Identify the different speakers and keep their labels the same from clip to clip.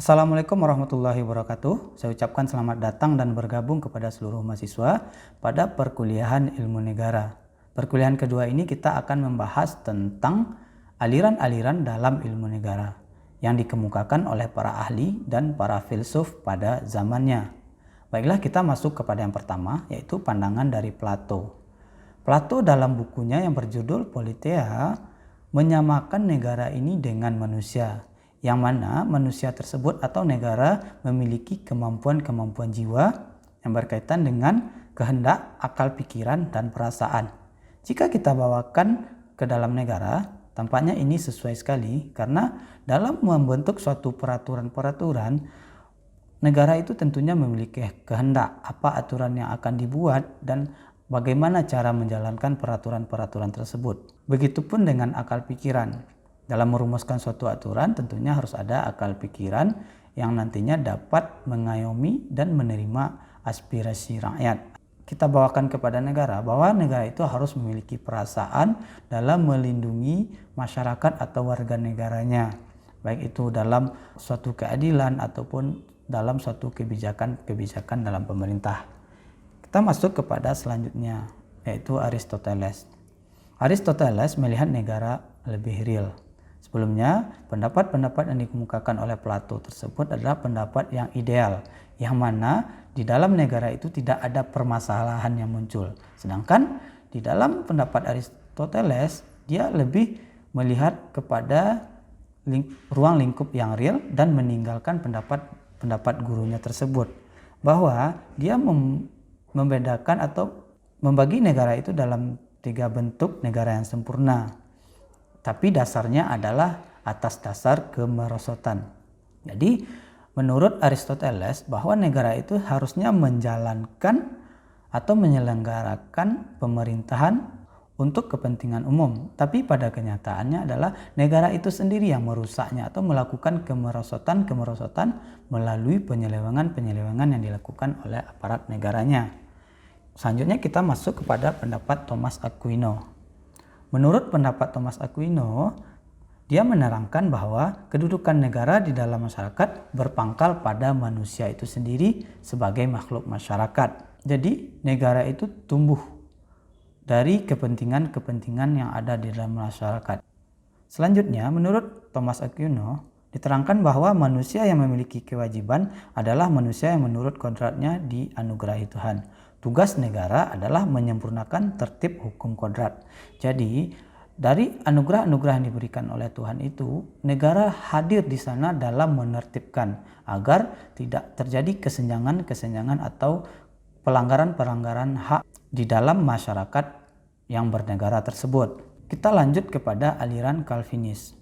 Speaker 1: Assalamualaikum warahmatullahi wabarakatuh. Saya ucapkan selamat datang dan bergabung kepada seluruh mahasiswa pada perkuliahan ilmu negara. Perkuliahan kedua ini kita akan membahas tentang aliran-aliran dalam ilmu negara yang dikemukakan oleh para ahli dan para filsuf pada zamannya. Baiklah, kita masuk kepada yang pertama, yaitu pandangan dari Plato. Plato dalam bukunya yang berjudul Politeia menyamakan negara ini dengan manusia, yang mana manusia tersebut atau negara memiliki kemampuan-kemampuan jiwa yang berkaitan dengan kehendak, akal pikiran, dan perasaan. Jika kita bawakan ke dalam negara, tampaknya ini sesuai sekali karena dalam membentuk suatu peraturan-peraturan, negara itu tentunya memiliki kehendak apa aturan yang akan dibuat dan bagaimana cara menjalankan peraturan-peraturan tersebut. Begitupun dengan akal pikiran. Dalam merumuskan suatu aturan tentunya harus ada akal pikiran yang nantinya dapat mengayomi dan menerima aspirasi rakyat. Kita bawakan kepada negara bahwa negara itu harus memiliki perasaan dalam melindungi masyarakat atau warga negaranya, baik itu dalam suatu keadilan ataupun dalam suatu kebijakan dalam pemerintah. Kita masuk kepada selanjutnya, yaitu Aristoteles. Aristoteles melihat negara lebih real. Sebelumnya, pendapat-pendapat yang dikemukakan oleh Plato tersebut adalah pendapat yang ideal, yang mana di dalam negara itu tidak ada permasalahan yang muncul. Sedangkan di dalam pendapat Aristoteles, dia lebih melihat kepada ruang lingkup yang real dan meninggalkan pendapat gurunya tersebut, bahwa dia membedakan atau membagi negara itu dalam 3 bentuk negara yang sempurna. Tapi dasarnya adalah atas dasar kemerosotan. Jadi menurut Aristoteles bahwa negara itu harusnya menjalankan atau menyelenggarakan pemerintahan untuk kepentingan umum. Tapi pada kenyataannya adalah negara itu sendiri yang merusaknya atau melakukan kemerosotan melalui penyelewengan yang dilakukan oleh aparat negaranya. Selanjutnya kita masuk kepada pendapat Thomas Aquino. Menurut pendapat Thomas Aquino, dia menerangkan bahwa kedudukan negara di dalam masyarakat berpangkal pada manusia itu sendiri sebagai makhluk masyarakat. Jadi negara itu tumbuh dari kepentingan-kepentingan yang ada di dalam masyarakat. Selanjutnya, menurut Thomas Aquino, diterangkan bahwa manusia yang memiliki kewajiban adalah manusia yang menurut kodratnya dianugerahi Tuhan. Tugas negara adalah menyempurnakan tertib hukum kodrat. Jadi dari anugerah-anugerah yang diberikan oleh Tuhan itu, negara hadir di sana dalam menertibkan agar tidak terjadi kesenjangan atau pelanggaran-pelanggaran hak di dalam masyarakat yang bernegara tersebut. Kita lanjut kepada aliran Calvinis.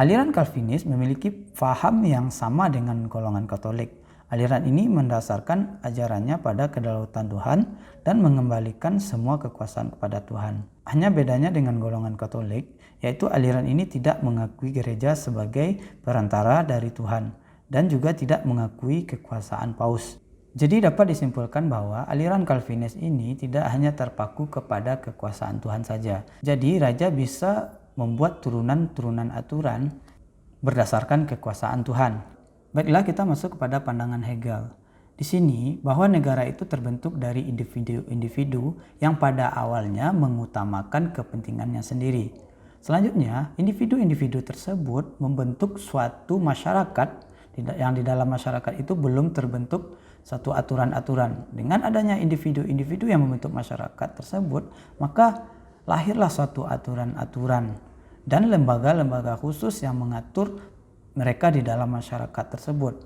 Speaker 1: Aliran Calvinis memiliki paham yang sama dengan golongan Katolik. Aliran ini mendasarkan ajarannya pada kedaulatan Tuhan dan mengembalikan semua kekuasaan kepada Tuhan. Hanya bedanya dengan golongan Katolik, yaitu aliran ini tidak mengakui gereja sebagai perantara dari Tuhan dan juga tidak mengakui kekuasaan paus. Jadi dapat disimpulkan bahwa aliran Calvinis ini tidak hanya terpaku kepada kekuasaan Tuhan saja. Jadi raja bisa membuat turunan-turunan aturan berdasarkan kekuasaan Tuhan. Baiklah, kita masuk kepada pandangan Hegel. Di sini bahwa negara itu terbentuk dari individu-individu yang pada awalnya mengutamakan kepentingannya sendiri. Selanjutnya, individu-individu tersebut membentuk suatu masyarakat yang di dalam masyarakat itu belum terbentuk satu aturan-aturan. Dengan adanya individu-individu yang membentuk masyarakat tersebut, maka lahirlah suatu aturan-aturan dan lembaga-lembaga khusus yang mengatur mereka di dalam masyarakat tersebut.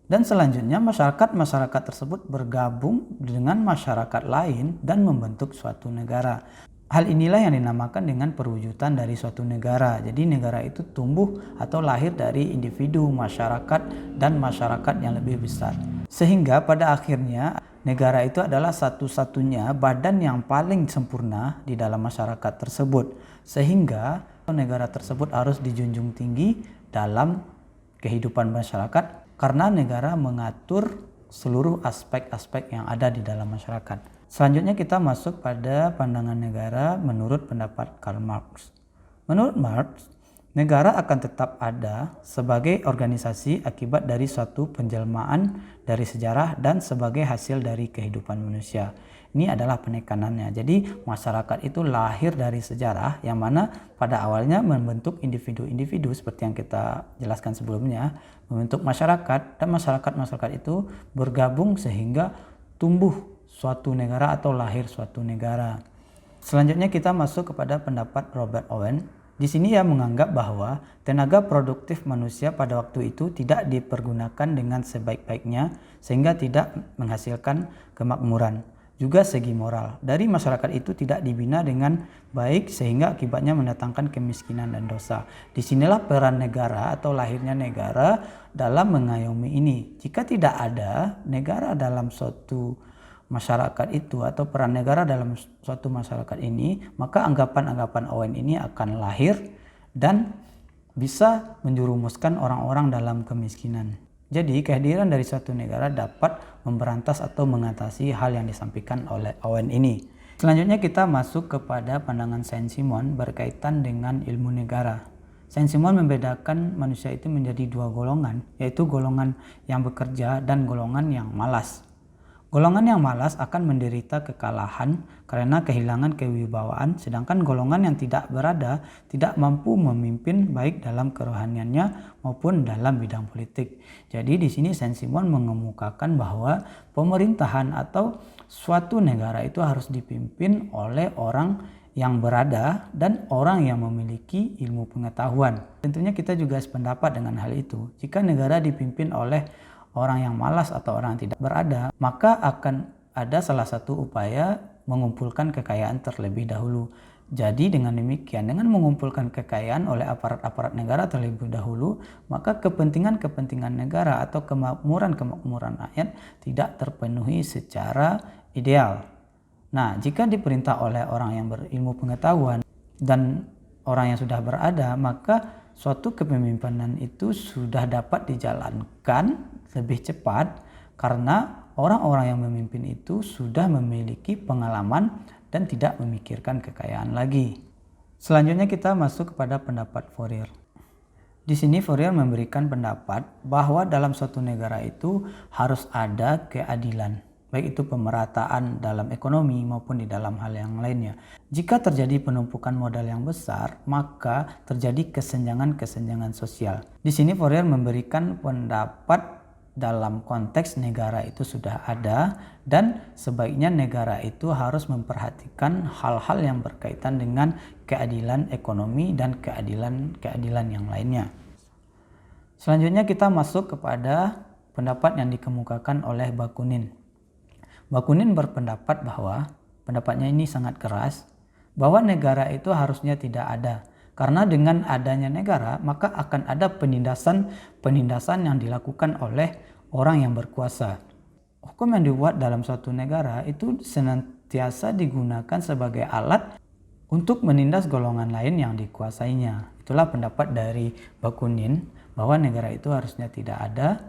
Speaker 1: Dan selanjutnya masyarakat tersebut bergabung dengan masyarakat lain dan membentuk suatu negara. Hal inilah yang dinamakan dengan perwujudan dari suatu negara. Jadi negara itu tumbuh atau lahir dari individu, masyarakat, dan masyarakat yang lebih besar. Sehingga pada akhirnya negara itu adalah satu-satunya badan yang paling sempurna di dalam masyarakat tersebut. Sehingga negara tersebut harus dijunjung tinggi dalam kehidupan masyarakat karena negara mengatur seluruh aspek-aspek yang ada di dalam masyarakat. Selanjutnya kita masuk pada pandangan negara menurut pendapat Karl Marx. Menurut Marx, Negara akan tetap ada sebagai organisasi akibat dari suatu penjelmaan dari sejarah dan sebagai hasil dari kehidupan manusia. Ini adalah penekanannya. Jadi masyarakat itu lahir dari sejarah yang mana pada awalnya membentuk individu-individu seperti yang kita jelaskan sebelumnya, membentuk masyarakat, dan masyarakat itu bergabung sehingga tumbuh suatu negara atau lahir suatu negara. Selanjutnya kita masuk kepada pendapat Robert Owen. Di sini ia menganggap bahwa tenaga produktif manusia pada waktu itu tidak dipergunakan dengan sebaik-baiknya sehingga tidak menghasilkan kemakmuran. Juga segi moral dari masyarakat itu tidak dibina dengan baik sehingga akibatnya mendatangkan kemiskinan dan dosa. Disinilah peran negara atau lahirnya negara dalam mengayomi ini. Jika tidak ada negara dalam suatu masyarakat itu atau peran negara dalam suatu masyarakat ini, maka anggapan-anggapan Owen ini akan lahir dan bisa menjerumuskan orang-orang dalam kemiskinan. Jadi kehadiran dari suatu negara dapat memberantas atau mengatasi hal yang disampaikan oleh Owen ini. Selanjutnya kita masuk kepada pandangan Saint-Simon berkaitan dengan ilmu negara. Saint-Simon membedakan manusia itu menjadi dua golongan, yaitu golongan yang bekerja dan golongan yang malas. Golongan yang malas akan menderita kekalahan karena kehilangan kewibawaan, sedangkan golongan yang tidak berada tidak mampu memimpin baik dalam kerohaniannya maupun dalam bidang politik. Jadi di sini Saint-Simon mengemukakan bahwa pemerintahan atau suatu negara itu harus dipimpin oleh orang yang berada dan orang yang memiliki ilmu pengetahuan. Tentunya kita juga sependapat dengan hal itu. Jika negara dipimpin oleh orang yang malas atau orang yang tidak berada, maka akan ada salah satu upaya mengumpulkan kekayaan terlebih dahulu. Jadi dengan demikian, dengan mengumpulkan kekayaan oleh aparat-aparat negara terlebih dahulu, maka kepentingan-kepentingan negara atau kemakmuran-kemakmuran rakyat tidak terpenuhi secara ideal. Nah, jika diperintah oleh orang yang berilmu pengetahuan dan orang yang sudah berada, maka suatu kepemimpinan itu sudah dapat dijalankan lebih cepat karena orang-orang yang memimpin itu sudah memiliki pengalaman dan tidak memikirkan kekayaan lagi. Selanjutnya kita masuk kepada pendapat Fourier. Di sini Fourier memberikan pendapat bahwa dalam suatu negara itu harus ada keadilan, baik itu pemerataan dalam ekonomi maupun di dalam hal yang lainnya. Jika terjadi penumpukan modal yang besar, maka terjadi kesenjangan-kesenjangan sosial. Di sini Fourier memberikan pendapat dalam konteks negara itu sudah ada dan sebaiknya negara itu harus memperhatikan hal-hal yang berkaitan dengan keadilan ekonomi dan keadilan yang lainnya. Selanjutnya kita masuk kepada pendapat yang dikemukakan oleh Bakunin. Bakunin berpendapat bahwa, pendapatnya ini sangat keras, bahwa negara itu harusnya tidak ada. Karena dengan adanya negara, maka akan ada penindasan yang dilakukan oleh orang yang berkuasa. Hukum yang dibuat dalam suatu negara itu senantiasa digunakan sebagai alat untuk menindas golongan lain yang dikuasainya. Itulah pendapat dari Bakunin bahwa negara itu harusnya tidak ada.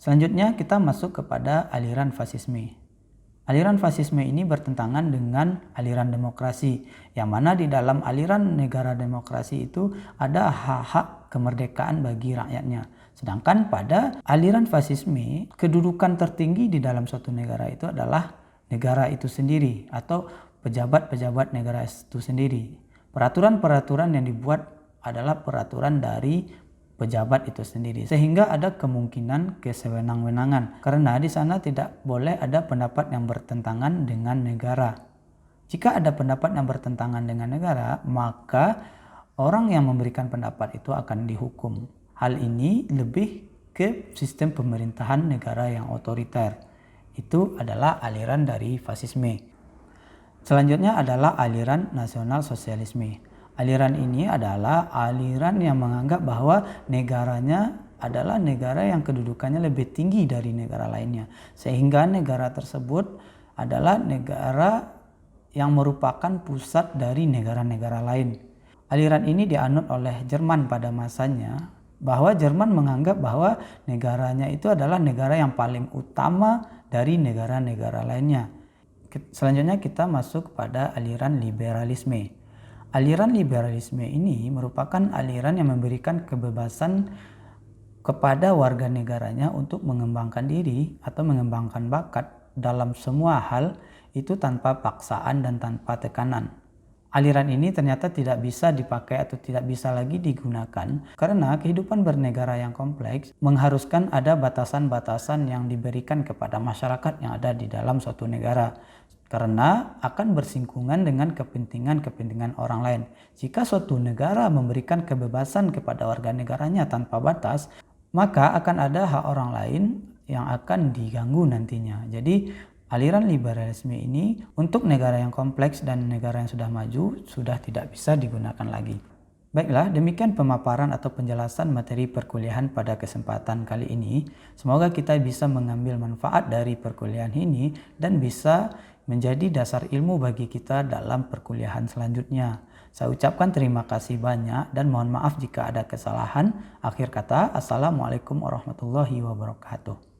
Speaker 1: Selanjutnya kita masuk kepada aliran fasisme. Aliran fasisme ini bertentangan dengan aliran demokrasi, yang mana di dalam aliran negara demokrasi itu ada hak-hak kemerdekaan bagi rakyatnya. Sedangkan pada aliran fasisme, kedudukan tertinggi di dalam suatu negara itu adalah negara itu sendiri atau pejabat-pejabat negara itu sendiri. Peraturan-peraturan yang dibuat adalah peraturan dari pejabat itu sendiri, sehingga ada kemungkinan kesewenang-wenangan karena di sana tidak boleh ada pendapat yang bertentangan dengan negara. Jika ada pendapat yang bertentangan dengan negara, maka orang yang memberikan pendapat itu akan dihukum. Hal ini lebih ke sistem pemerintahan negara yang otoriter. Itu adalah aliran dari fasisme. Selanjutnya adalah aliran nasional sosialisme. Aliran ini adalah aliran yang menganggap bahwa negaranya adalah negara yang kedudukannya lebih tinggi dari negara lainnya. Sehingga negara tersebut adalah negara yang merupakan pusat dari negara-negara lain. Aliran ini dianut oleh Jerman pada masanya, bahwa Jerman menganggap bahwa negaranya itu adalah negara yang paling utama dari negara-negara lainnya. Selanjutnya kita masuk pada aliran liberalisme. Aliran liberalisme ini merupakan aliran yang memberikan kebebasan kepada warga negaranya untuk mengembangkan diri atau mengembangkan bakat dalam semua hal itu tanpa paksaan dan tanpa tekanan. Aliran ini ternyata tidak bisa dipakai atau tidak bisa lagi digunakan karena kehidupan bernegara yang kompleks mengharuskan ada batasan-batasan yang diberikan kepada masyarakat yang ada di dalam suatu negara karena akan bersinggungan dengan kepentingan-kepentingan orang lain. Jika suatu negara memberikan kebebasan kepada warga negaranya tanpa batas, maka akan ada hak orang lain yang akan diganggu nantinya. Jadi aliran liberalisme ini untuk negara yang kompleks dan negara yang sudah maju sudah tidak bisa digunakan lagi. Baiklah, demikian pemaparan atau penjelasan materi perkuliahan pada kesempatan kali ini. Semoga kita bisa mengambil manfaat dari perkuliahan ini dan bisa menjadi dasar ilmu bagi kita dalam perkuliahan selanjutnya. Saya ucapkan terima kasih banyak dan mohon maaf jika ada kesalahan. Akhir kata, Assalamualaikum warahmatullahi wabarakatuh.